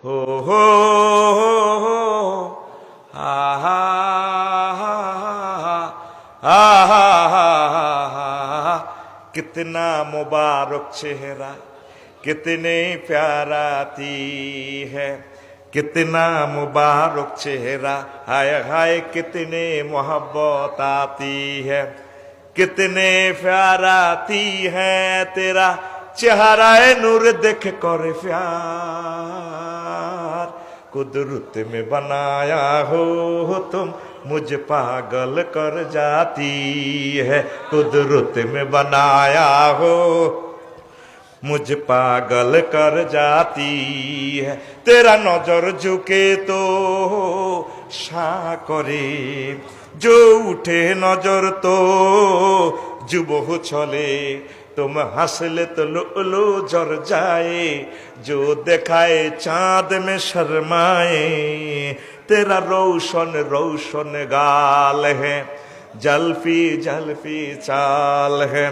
हो हो हो हा हा हा हा हा। कितना मुबारक चेहरा, कितने प्याराती है, कितना मुबारक चेहरा, हाय हाय कितने मोहब्बत आती है, कितने प्याराती है तेरा चेहरा नूर देख कर प्यार। कुदरत में बनाया हो तुम, मुझ पागल कर जाती है। कुदरत में बनाया हो मुझ पागल कर जाती है। तेरा नजर झुके तो साकरे, जो उठे नजर तो जुबह चले। तुम हंसले तो लुलु जर जाए, जो दिखाए चांद में शर्माए। तेरा रोशन रोशन गाल है, जल्फी जल्फी चाल है,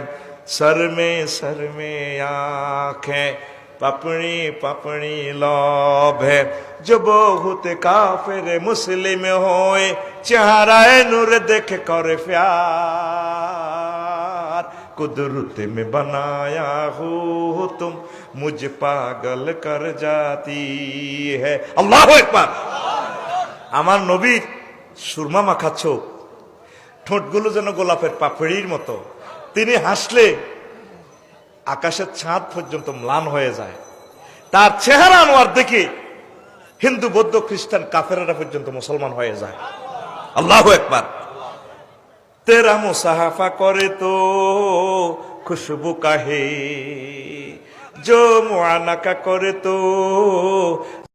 सर में आंखें, पपड़ी पपड़ी लौभ है। जो बहुत काफिर मुस्लिम होए, चेहरा नूर देख कर प्यार। कुदरत में बनाया हो तुम, मुझ पागल कर जाती है। अल्लाहु আকবার। আমার নবী সুরমা মাখা চোখ, ঠোঁটগুলো যেন গোলাপের পাপড়ির মতো। তিনি হাসলে আকাশের চাঁদ পর্যন্ত ম্লান হয়ে যায়। তার চেহারা আনোয়ার দেখে হিন্দু বৌদ্ধ খ্রিস্টান কাফেররা পর্যন্ত মুসলমান হয়ে যায়। আল্লাহু আকবার। তেরা মুসাহাফা করে তো খুশবু কাহে, जो मुआनका करे तो